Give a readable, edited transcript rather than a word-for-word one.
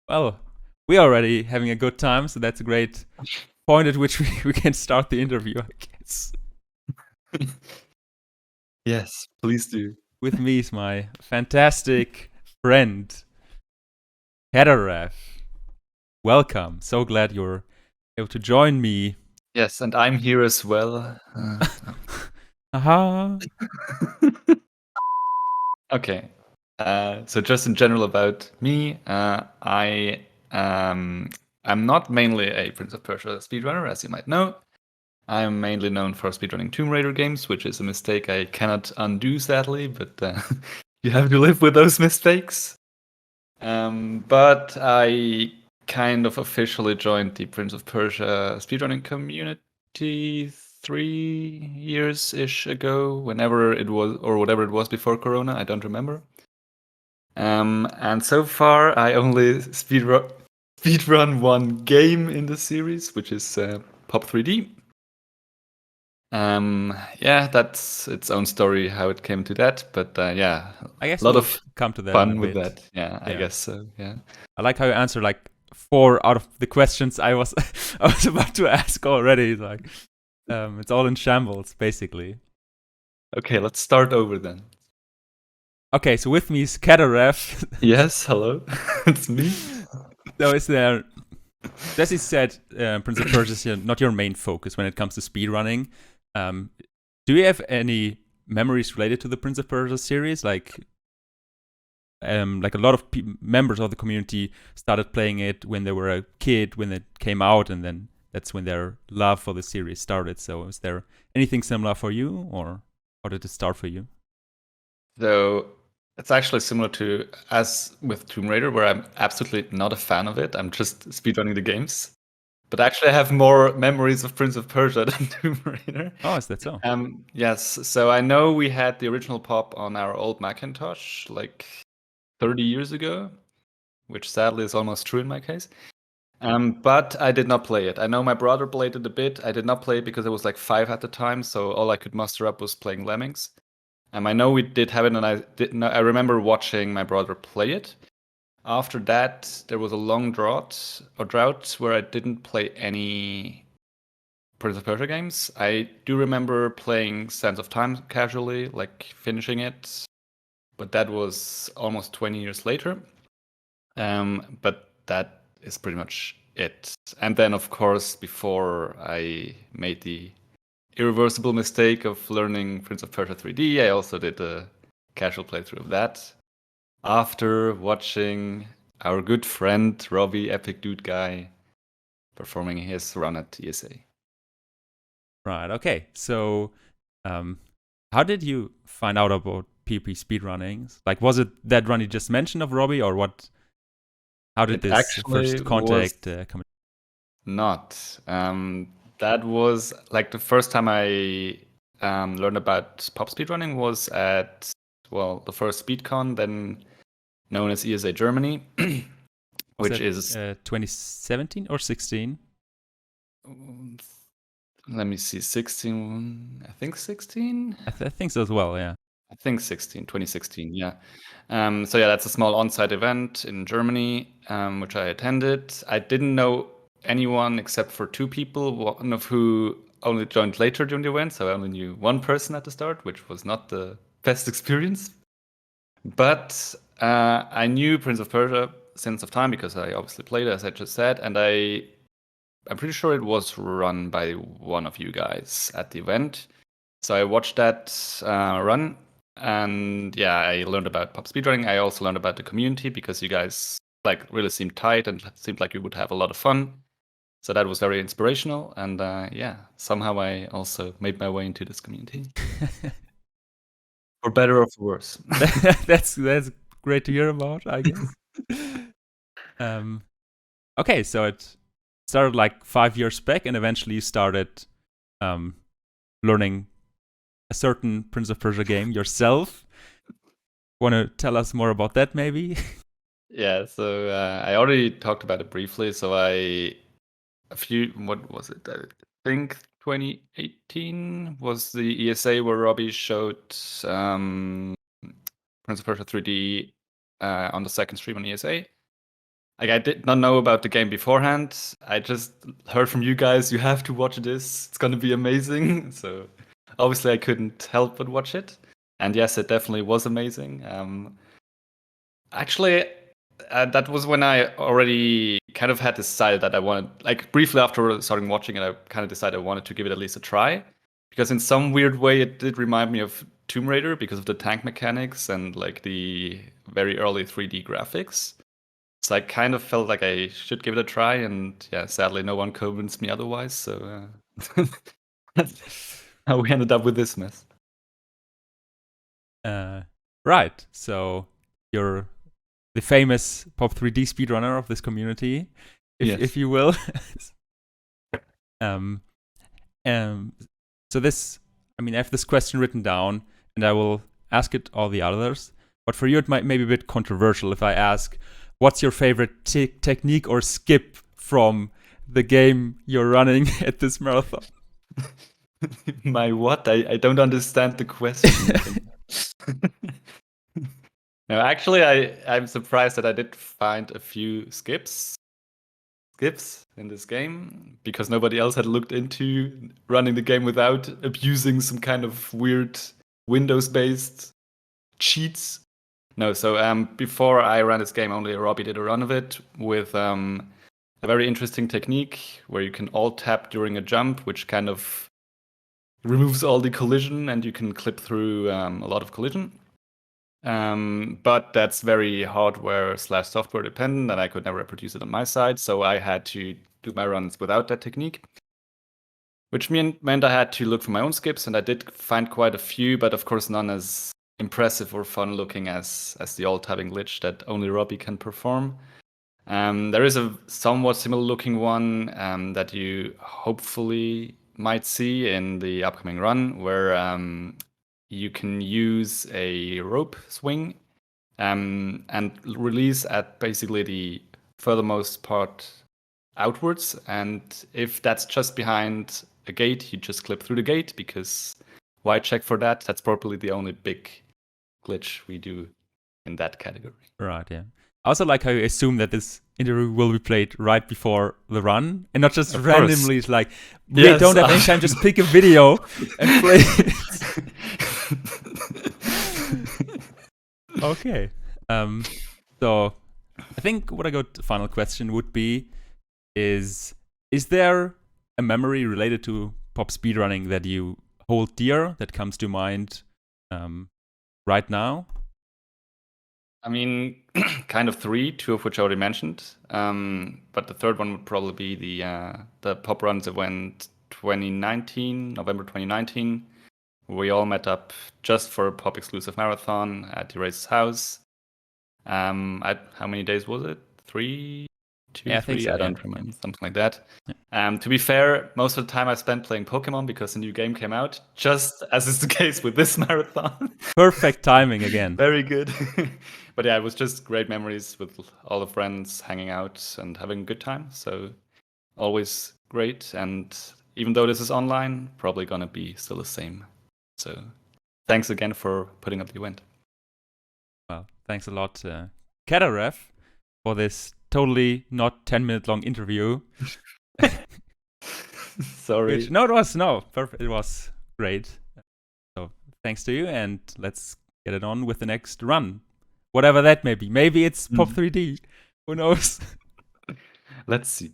Well, we are already having a good time, so that's a great point at which we can start the interview, I guess. Yes, please do. With me is my fantastic friend, Cadarev. Welcome. So glad you're able to join me. Yes, and I'm here as well. Aha. Okay. So just in general about me, I'm not mainly a Prince of Persia speedrunner, as you might know. I'm mainly known for speedrunning Tomb Raider games, which is a mistake I cannot undo, sadly, but you have to live with those mistakes. But I kind of officially joined the Prince of Persia speedrunning community 3 years-ish ago, whenever it was, or whatever it was before Corona, I don't remember. And so far, I only speedrun one game in the series, which is PoP3D. Yeah, that's its own story how it came to that, but yeah, I guess a lot we'll of come to that in a fun with bit. that. Yeah, I guess so. Yeah. I like how you answer like 4 out of the questions I was I was about to ask already. Like, it's all in shambles, basically. Okay, let's start over then. Okay, so with me is Cadarev. Yes, hello, it's me. So is there, as you said, Prince of Persia is not your main focus when it comes to speedrunning. Do you have any memories related to the Prince of Persia series? Like a lot of members of the community started playing it when they were a kid, when it came out, and then that's when their love for the series started. So is there anything similar for you, or how did it start for you? So it's actually similar to as with Tomb Raider, where I'm absolutely not a fan of it. I'm just speedrunning the games. But actually, I have more memories of Prince of Persia than Tomb Raider. Oh, is that so? Yes, so I know we had the original pop on our old Macintosh like 30 years ago, which sadly is almost true in my case. But I did not play it. I know my brother played it a bit. I did not play it because I was like 5 at the time, so all I could muster up was playing Lemmings. I know we did have it, and I remember watching my brother play it. After that, there was a long drought where I didn't play any Prince of Persia games. I do remember playing Sands of Time casually, like finishing it, but that was almost 20 years later. But that is pretty much it. And then, of course, before I made the irreversible mistake of learning Prince of Persia 3D, I also did a casual playthrough of that. After watching our good friend Robbie, Epic Dude Guy, performing his run at ESA. Right. Okay. So, how did you find out about PP speedrunnings? Like, was it that run you just mentioned of Robbie, or what? How did It this actually first was contact come? not. That was like the first time I learned about pop speedrunning was at, well, the first SpeedCon, then known as ESA Germany, Was which that is 2017 or 16? let me see, 16, I think 16? I think so as well. Yeah. I think 2016, yeah. So yeah, that's a small on-site event in Germany, which I attended. I didn't know anyone except for 2 people, one of who only joined later during the event, so I only knew one person at the start, which was not the best experience. But I knew Prince of Persia since of time because I obviously played it, as I just said, and I'm pretty sure it was run by one of you guys at the event. So I watched that run, and yeah, I learned about pop speedrunning. I also learned about the community because you guys like really seemed tight and seemed like you would have a lot of fun. So that was very inspirational, and yeah, somehow I also made my way into this community, for better or for worse. that's great to hear about, I guess. Okay, so it started like 5 years back, and eventually you started learning a certain Prince of Persia game yourself. Want to tell us more about that, maybe? Yeah, so I already talked about it briefly. So what was it? I think 2018 was the ESA where Robbie showed Prince of Persia 3D on the second stream on ESA. Like, I did not know about the game beforehand. I just heard from you guys, you have to watch this. It's gonna be amazing. So obviously I couldn't help but watch it. And yes, it definitely was amazing. Actually, that was when I already kind of had decided that I wanted, like briefly after starting watching it, I kind of decided I wanted to give it at least a try. Because in some weird way, it did remind me of Tomb Raider because of the tank mechanics and like the very early 3D graphics. So I kind of felt like I should give it a try, and yeah, sadly, no one convinced me otherwise. So that's how we ended up with this mess. Right. So you're the famous Pop3D speedrunner of this community, if you will. So this, I mean, I have this question written down, and I will ask it all the others. But for you, it might maybe be a bit controversial if I ask, what's your favorite technique or skip from the game you're running at this marathon? My what? I don't understand the question. No, actually, I'm surprised that I did find a few skips in this game because nobody else had looked into running the game without abusing some kind of weird Windows-based cheats. No, so before I ran this game, only Robbie did a run of it with a very interesting technique where you can alt tap during a jump, which kind of removes all the collision and you can clip through a lot of collision. But that's very hardware/software dependent, and I could never reproduce it on my side, so I had to do my runs without that technique. Which meant I had to look for my own skips, and I did find quite a few, but of course none as impressive or fun looking as the alt-tabbing glitch that only Robbie can perform. There is a somewhat similar looking one that you hopefully might see in the upcoming run, where you can use a rope swing and release at basically the furthermost part outwards. And if that's just behind a gate, you just clip through the gate, because why check for that? That's probably the only big glitch we do in that category. Right, yeah. I also like how you assume that this interview will be played right before the run and not just randomly. It's like, we don't have any time, just pick a video and play it. Okay. So I think what I got the final question would be is there a memory related to pop speedrunning that you hold dear that comes to mind right now? I mean, kind of three, two of which I already mentioned. But the third one would probably be the PoPRuns event 2019, November 2019. We all met up just for a pop exclusive marathon at Eraser's house. How many days was it? 3, 2, yeah, 3? I, think so, I don't remember, something like that. Yeah. To be fair, most of the time I spent playing Pokemon because the new game came out, just as is the case with this marathon. Perfect timing again. Very good. But yeah, it was just great memories with all the friends hanging out and having a good time. So always great. And even though this is online, probably gonna be still the same. So thanks again for putting up the event. Well, thanks a lot, Cadarev, for this totally not 10-minute long interview. Sorry. Perfect. It was great. So thanks to you, and let's get it on with the next run. Whatever that may be. Maybe it's Pop3D. Who knows? Let's see.